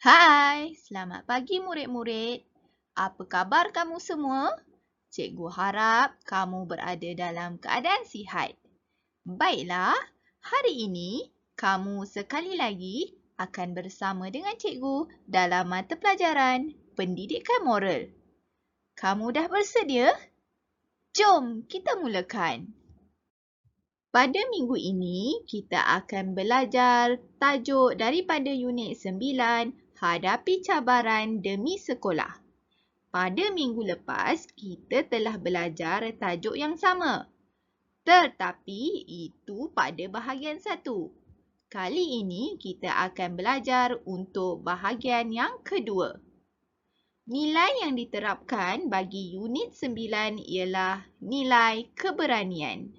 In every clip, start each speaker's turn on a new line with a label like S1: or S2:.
S1: Hai, selamat pagi murid-murid. Apa khabar kamu semua? Cikgu harap kamu berada dalam keadaan sihat. Baiklah, hari ini kamu sekali lagi akan bersama dengan cikgu dalam mata pelajaran Pendidikan Moral. Kamu dah bersedia? Jom kita mulakan. Pada minggu ini, kita akan belajar tajuk daripada unit 9, Hadapi Cabaran Demi Sekolah. Pada minggu lepas, kita telah belajar tajuk yang sama. Tetapi itu pada bahagian 1. Kali ini, kita akan belajar untuk bahagian yang kedua. Nilai yang diterapkan bagi unit 9 ialah nilai keberanian.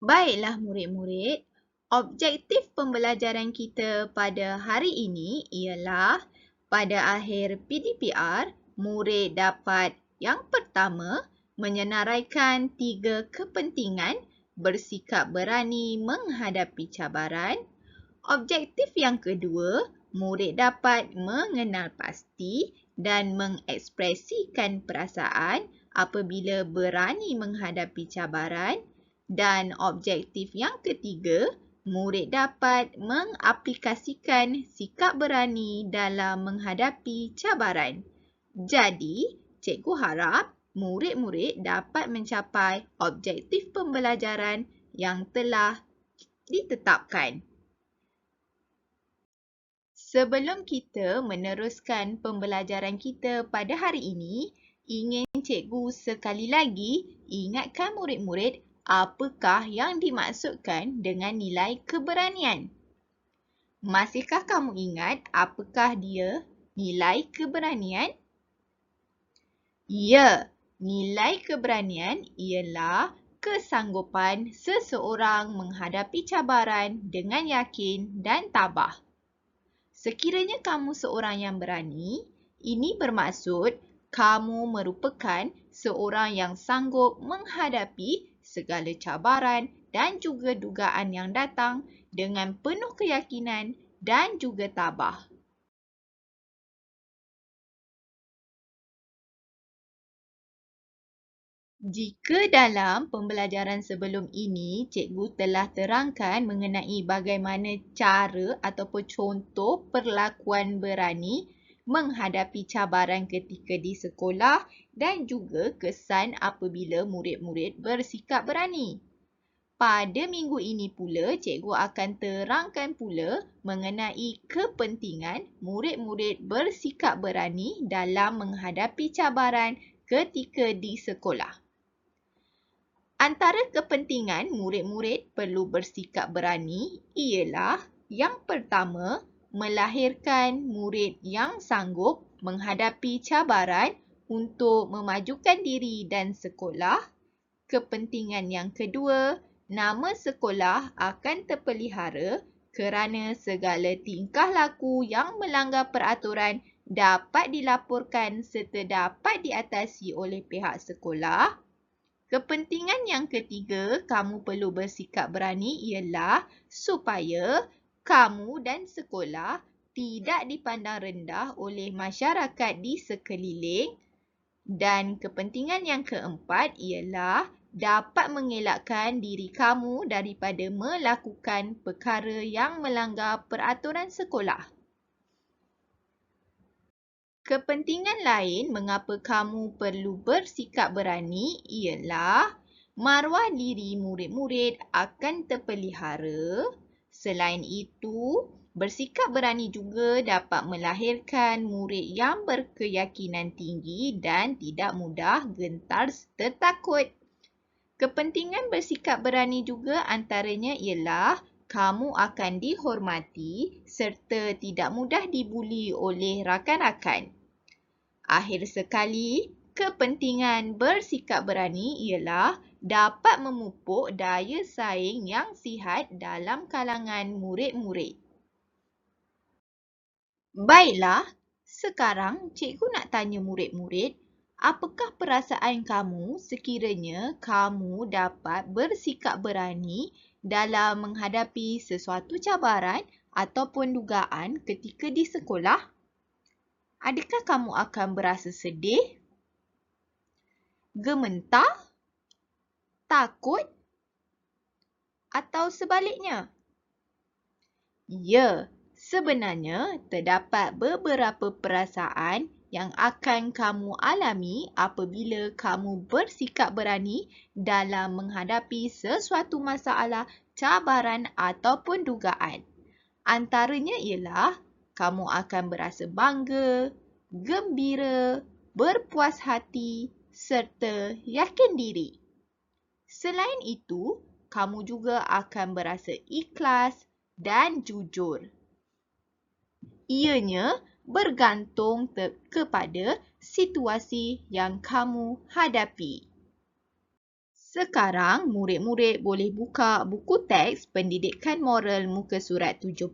S1: Baiklah murid-murid, objektif pembelajaran kita pada hari ini ialah pada akhir PDPR, murid dapat yang pertama menyenaraikan 3 kepentingan bersikap berani menghadapi cabaran. Objektif yang kedua, murid dapat mengenal pasti dan mengekspresikan perasaan apabila berani menghadapi cabaran. Dan objektif yang ketiga, murid dapat mengaplikasikan sikap berani dalam menghadapi cabaran. Jadi, cikgu harap murid-murid dapat mencapai objektif pembelajaran yang telah ditetapkan. Sebelum kita meneruskan pembelajaran kita pada hari ini, ingin cikgu sekali lagi ingatkan murid-murid apakah yang dimaksudkan dengan nilai keberanian. Masihkah kamu ingat apakah dia nilai keberanian? Ya, nilai keberanian ialah kesanggupan seseorang menghadapi cabaran dengan yakin dan tabah. Sekiranya kamu seorang yang berani, ini bermaksud kamu merupakan seorang yang sanggup menghadapi segala cabaran dan juga dugaan yang datang dengan penuh keyakinan dan juga tabah. Jika dalam pembelajaran sebelum ini, cikgu telah terangkan mengenai bagaimana cara ataupun contoh perlakuan berani menghadapi cabaran ketika di sekolah dan juga kesan apabila murid-murid bersikap berani. Pada minggu ini pula, cikgu akan terangkan pula mengenai kepentingan murid-murid bersikap berani dalam menghadapi cabaran ketika di sekolah. Antara kepentingan murid-murid perlu bersikap berani ialah yang pertama, melahirkan murid yang sanggup menghadapi cabaran untuk memajukan diri dan sekolah. Kepentingan yang kedua, nama sekolah akan terpelihara kerana segala tingkah laku yang melanggar peraturan dapat dilaporkan serta dapat diatasi oleh pihak sekolah. Kepentingan yang ketiga, kamu perlu bersikap berani ialah supaya kamu dan sekolah tidak dipandang rendah oleh masyarakat di sekeliling. Dan kepentingan yang keempat ialah dapat mengelakkan diri kamu daripada melakukan perkara yang melanggar peraturan sekolah. Kepentingan lain mengapa kamu perlu bersikap berani ialah maruah diri murid-murid akan terpelihara. Selain itu, bersikap berani juga dapat melahirkan murid yang berkeyakinan tinggi dan tidak mudah gentar serta takut. Kepentingan bersikap berani juga antaranya ialah kamu akan dihormati serta tidak mudah dibuli oleh rakan-rakan. Akhir sekali, kepentingan bersikap berani ialah dapat memupuk daya saing yang sihat dalam kalangan murid-murid. Baiklah, sekarang cikgu nak tanya murid-murid, apakah perasaan kamu sekiranya kamu dapat bersikap berani dalam menghadapi sesuatu cabaran ataupun dugaan ketika di sekolah? Adakah kamu akan berasa sedih, gementar, takut atau sebaliknya? Ya, sebenarnya terdapat beberapa perasaan yang akan kamu alami apabila kamu bersikap berani dalam menghadapi sesuatu masalah, cabaran ataupun dugaan. Antaranya ialah kamu akan berasa bangga, gembira, berpuas hati serta yakin diri. Selain itu, kamu juga akan berasa ikhlas dan jujur. Ianya bergantung kepada situasi yang kamu hadapi. Sekarang, murid-murid boleh buka buku teks pendidikan moral muka surat 70.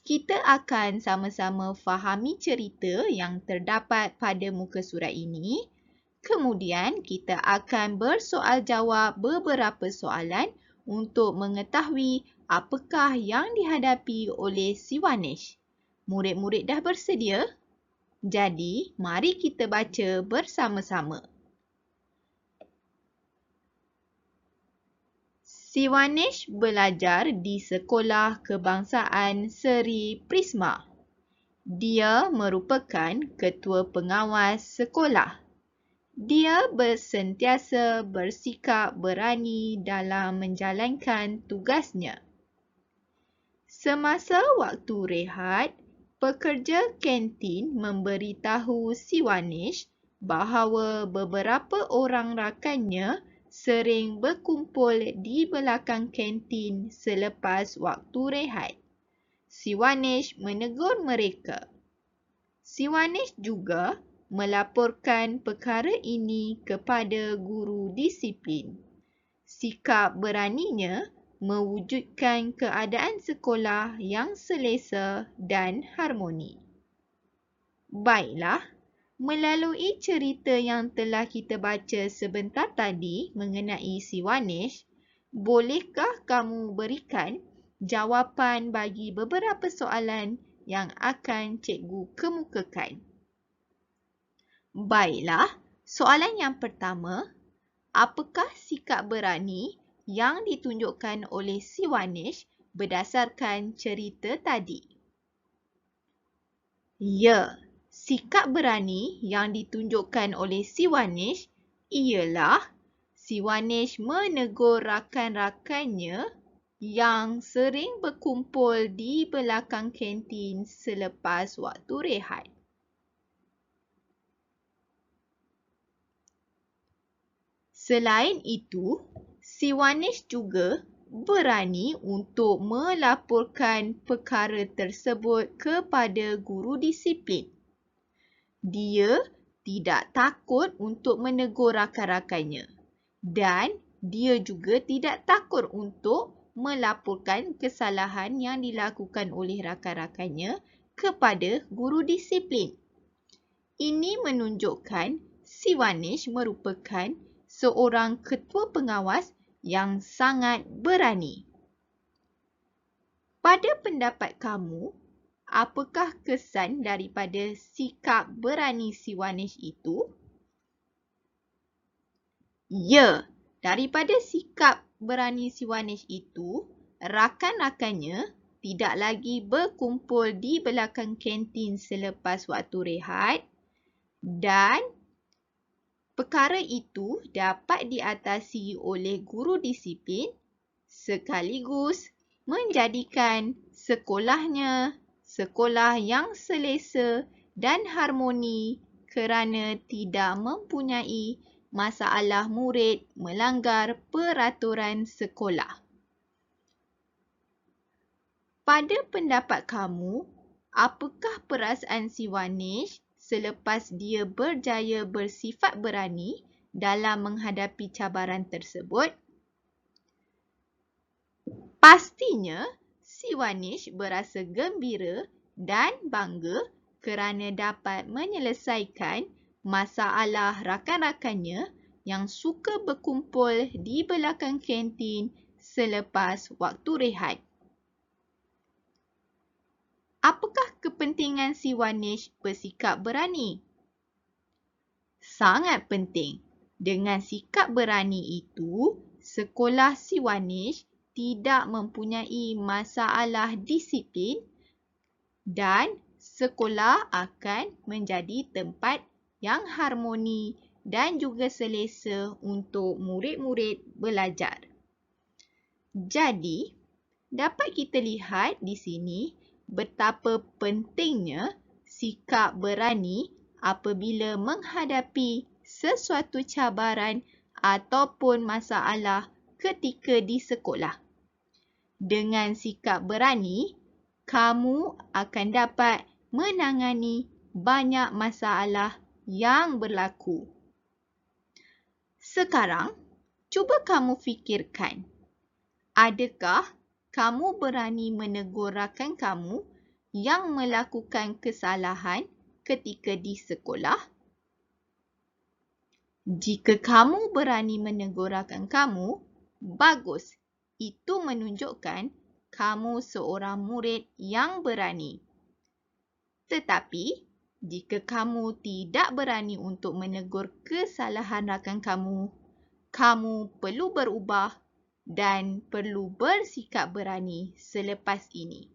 S1: Kita akan sama-sama fahami cerita yang terdapat pada muka surat ini. Kemudian, kita akan bersoal jawab beberapa soalan untuk mengetahui apakah yang dihadapi oleh Siwanesh. Murid-murid dah bersedia? Jadi, mari kita baca bersama-sama. Siwanesh belajar di Sekolah Kebangsaan Seri Prisma. Dia merupakan ketua pengawas sekolah. Dia sentiasa bersikap berani dalam menjalankan tugasnya. Semasa waktu rehat, pekerja kantin memberitahu Siwanesh bahawa beberapa orang rakannya sering berkumpul di belakang kantin selepas waktu rehat. Siwanesh menegur mereka. Siwanesh juga melaporkan perkara ini kepada guru disiplin. Sikap beraninya mewujudkan keadaan sekolah yang selesa dan harmoni. Baiklah, melalui cerita yang telah kita baca sebentar tadi mengenai Siwanesh, bolehkah kamu berikan jawapan bagi beberapa soalan yang akan cikgu kemukakan? Baiklah, soalan yang pertama, apakah sikap berani yang ditunjukkan oleh Siwanesh berdasarkan cerita tadi? Ya, sikap berani yang ditunjukkan oleh Siwanesh ialah Siwanesh menegur rakan-rakannya yang sering berkumpul di belakang kantin selepas waktu rehat. Selain itu, Siwanesh juga berani untuk melaporkan perkara tersebut kepada guru disiplin. Dia tidak takut untuk menegur rakan-rakannya dan dia juga tidak takut untuk melaporkan kesalahan yang dilakukan oleh rakan-rakannya kepada guru disiplin. Ini menunjukkan Siwanesh merupakan seorang ketua pengawas yang sangat berani. Pada pendapat kamu, apakah kesan daripada sikap berani Siwanesh itu? Ya, daripada sikap berani Siwanesh itu, rakan-rakannya tidak lagi berkumpul di belakang kantin selepas waktu rehat dan perkara itu dapat diatasi oleh guru disiplin sekaligus menjadikan sekolahnya sekolah yang selesa dan harmoni kerana tidak mempunyai masalah murid melanggar peraturan sekolah. Pada pendapat kamu, apakah perasaan Siwanesh selepas dia berjaya bersifat berani dalam menghadapi cabaran tersebut? Pastinya, Siwanesh berasa gembira dan bangga kerana dapat menyelesaikan masalah rakan-rakannya yang suka berkumpul di belakang kantin selepas waktu rehat. kepentingan si Wanish bersikap berani? Sangat penting. Dengan sikap berani itu, sekolah si Wanish tidak mempunyai masalah disiplin dan sekolah akan menjadi tempat yang harmoni dan juga selesa untuk murid-murid belajar. Jadi, dapat kita lihat di sini betapa pentingnya sikap berani apabila menghadapi sesuatu cabaran ataupun masalah ketika di sekolah. Dengan sikap berani, kamu akan dapat menangani banyak masalah yang berlaku. Sekarang, cuba kamu fikirkan, adakah kamu berani menegur rakan kamu yang melakukan kesalahan ketika di sekolah? Jika kamu berani menegur rakan kamu, bagus. Itu menunjukkan kamu seorang murid yang berani. Tetapi, jika kamu tidak berani untuk menegur kesalahan rakan kamu, kamu perlu berubah dan perlu bersikap berani selepas ini.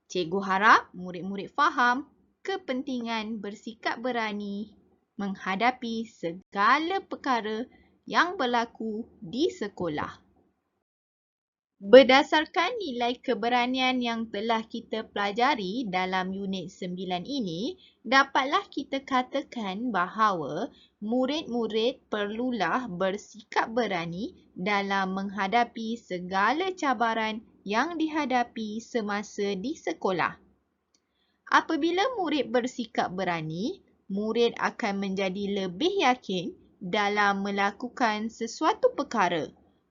S1: Cikgu harap murid-murid faham kepentingan bersikap berani menghadapi segala perkara yang berlaku di sekolah. Berdasarkan nilai keberanian yang telah kita pelajari dalam unit 9 ini, dapatlah kita katakan bahawa murid-murid perlulah bersikap berani dalam menghadapi segala cabaran yang dihadapi semasa di sekolah. Apabila murid bersikap berani, murid akan menjadi lebih yakin dalam melakukan sesuatu perkara.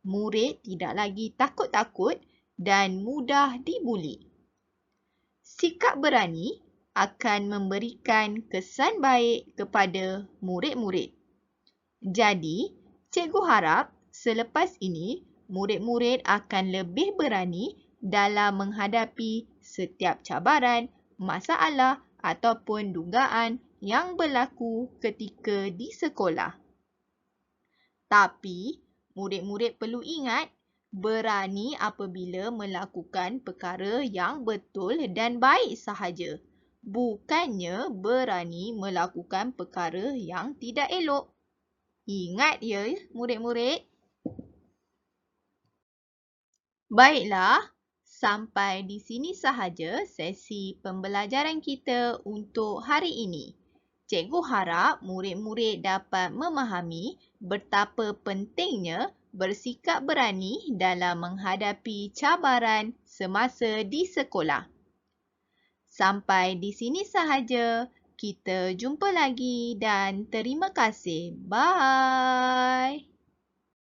S1: Murid tidak lagi takut-takut dan mudah dibuli. Sikap berani akan memberikan kesan baik kepada murid-murid. Jadi, cikgu harap selepas ini murid-murid akan lebih berani dalam menghadapi setiap cabaran, masalah ataupun dugaan yang berlaku ketika di sekolah. Tapi, murid-murid perlu ingat, berani apabila melakukan perkara yang betul dan baik sahaja. Bukannya berani melakukan perkara yang tidak elok. Ingat ya, murid-murid. Baiklah, sampai di sini sahaja sesi pembelajaran kita untuk hari ini. Cikgu harap murid-murid dapat memahami betapa pentingnya bersikap berani dalam menghadapi cabaran semasa di sekolah. Sampai di sini sahaja. Kita jumpa lagi dan terima kasih. Bye.